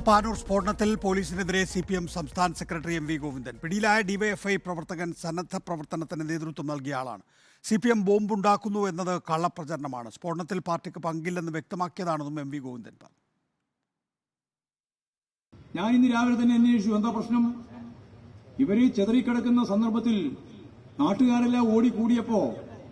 പാനൂർ സ്ഫോടനത്തിൽ പോലീസിനെതിരെ CPM സംസ്ഥാന secretary MV Govindan. പിടിയിലായ ഡിവൈഎഫ്ഐ പ്രവർത്തകൻ സന്നദ്ധ പ്രവർത്തനത്തിന് നേതൃത്വം നൽകിയ ആളാണ്. CPM ബോംബുണ്ടാക്കുന്നു എന്നത് കള്ളപ്രചരണമാണ്. സ്ഫോടനത്തിൽ പാർട്ടിക്ക് പങ്കില്ലെന്ന് വ്യക്തമാക്കിയതാണെന്നും MV ഗോവിന്ദൻ പറഞ്ഞു. ഞാൻ ഇന്ന് രാവിലെ തന്നെ അന്വേഷിച്ചു എന്താ പ്രശ്നം. ഇവര് ചെതറിക്കിടക്കുന്ന സന്ദർഭത്തിൽ നാട്ടുകാരെല്ലാം ഓടിക്കൂടിയപ്പോ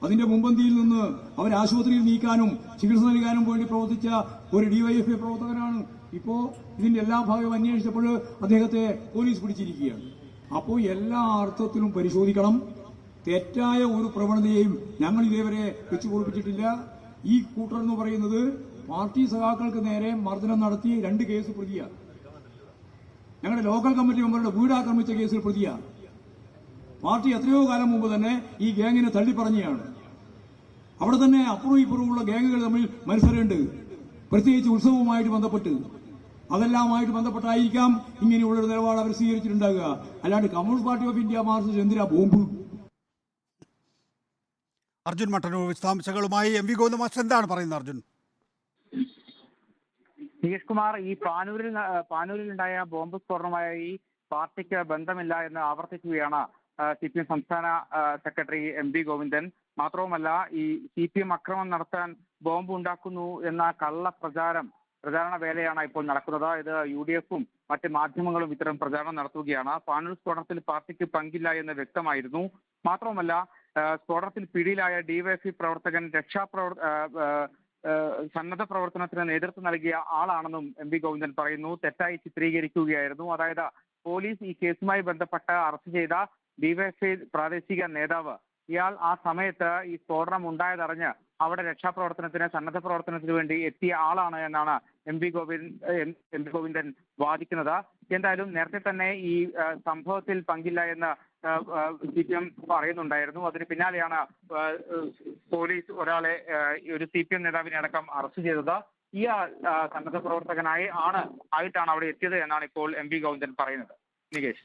അതിന്റെ മുമ്പന്തിയിൽ നിന്ന് അവർ ആശുപത്രിയിൽ നീക്കാനും ചികിത്സ നൽകാനും വേണ്ടി പ്രവർത്തിച്ച ഒരു ഡിവൈഎഫ്ഐ പ്രവർത്തകനാണ്. ഇപ്പോ ഇതിന്റെ എല്ലാ ഭാഗവും അന്വേഷിച്ചപ്പോൾ അദ്ദേഹത്തെ പോലീസ് പിടിച്ചിരിക്കുകയാണ്. അപ്പോൾ എല്ലാ അർത്ഥത്തിലും പരിശോധിക്കണം. തെറ്റായ ഒരു പ്രവണതയെയും ഞങ്ങൾ ഇതേവരെ വെച്ചു പൊളിപ്പിച്ചിട്ടില്ല. ഈ കൂട്ടർ എന്ന് പറയുന്നത് പാർട്ടി സഖാക്കൾക്ക് നേരെ മർദ്ദനം നടത്തി 2 കേസ് പ്രതിയാണ്. ഞങ്ങളുടെ ലോക്കൽ കമ്മിറ്റി മെമ്പറുടെ വീട് ആക്രമിച്ച കേസിൽ പ്രതിയാണ്. പാർട്ടി എത്രയോ കാലം മുമ്പ് തന്നെ ഈ ഗ്യാങ്ങിനെ തള്ളിപ്പറഞ്ഞാണ്. അവിടെ തന്നെ അപ്പുറവും ഇപ്പുറവുമുള്ള ഗ്യാങ്ങുകൾ തമ്മിൽ മത്സരമുണ്ട്, പ്രത്യേകിച്ച് ഉത്സവവുമായിട്ട് ബന്ധപ്പെട്ട്. അതെല്ലാമായിട്ട് ബന്ധപ്പെട്ടായിരിക്കാം ഇങ്ങനെയുള്ളൊരു നിലപാട് അവർ സ്വീകരിച്ചിട്ടുണ്ടാകുക. അല്ലാണ്ട് communist party of India Marxist എന്തിനാ ബോംബ്? അർജുൻ മട്ടന്നൂർ വിശദാംശങ്ങളുമായി. MV ഗോവിന്ദൻ മാസ്റ്റർ എന്താണ് പറയുന്നത് അർജുൻ? നികേഷ് കുമാർ, ഈ പാനൂരിലുണ്ടായ ബോംബ് സ്ഫോടനവുമായി പാർട്ടിക്ക് ബന്ധമില്ല എന്ന് ആവർത്തിക്കുകയാണ് CPM സംസ്ഥാന സെക്രട്ടറി MV ഗോവിന്ദൻ. മാത്രവുമല്ല, ഈ CPM അക്രമം നടത്താൻ ബോംബ് ഉണ്ടാക്കുന്നു എന്ന പ്രചാരണ വേലയാണ് ഇപ്പോൾ നടക്കുന്നത്. ഇത് UDF-ഉം മറ്റ് മാധ്യമങ്ങളും ഇത്തരം പ്രചാരണം നടത്തുകയാണ്. പാനൂർ സ്ഫോടനത്തിൽ പാർട്ടിക്ക് പങ്കില്ല എന്ന് വ്യക്തമായിരുന്നു. മാത്രവുമല്ല, സ്ഫോടനത്തിൽ പിടിയിലായ ഡിവൈഎഫ്ഐ പ്രവർത്തകൻ സന്നദ്ധ പ്രവർത്തനത്തിന് നേതൃത്വം നൽകിയ ആളാണെന്നും MV ഗോവിന്ദൻ പറയുന്നു. തെറ്റായി ചിത്രീകരിക്കുകയായിരുന്നു. അതായത് പോലീസ് ഈ കേസുമായി ബന്ധപ്പെട്ട് അറസ്റ്റ് ചെയ്ത ഡിവൈഎഫ്ഐ പ്രാദേശിക നേതാവ്, ഇയാൾ ആ സമയത്ത് ഈ സ്ഫോടനം ഉണ്ടായതറിഞ്ഞ് അവിടെ രക്ഷാപ്രവർത്തനത്തിന് സന്നദ്ധ പ്രവർത്തനത്തിന് വേണ്ടി എത്തിയ ആളാണ് എന്നാണ് MV ഗോവിന്ദൻ വാദിക്കുന്നത്. എന്തായാലും നേരത്തെ തന്നെ ഈ സംഭവത്തിൽ പങ്കില്ല എന്ന് CPM പറയുന്നുണ്ടായിരുന്നു. അതിന് പിന്നാലെയാണ് പോലീസ് ഒരാളെ, ഒരു CPM നേതാവിനെ അടക്കം അറസ്റ്റ് ചെയ്തത്. ഈ സന്നദ്ധ പ്രവർത്തകനായിട്ടാണ് അവിടെ എത്തിയത് എന്നാണ് ഇപ്പോൾ MV ഗോവിന്ദൻ പറയുന്നത്. നികേഷ്.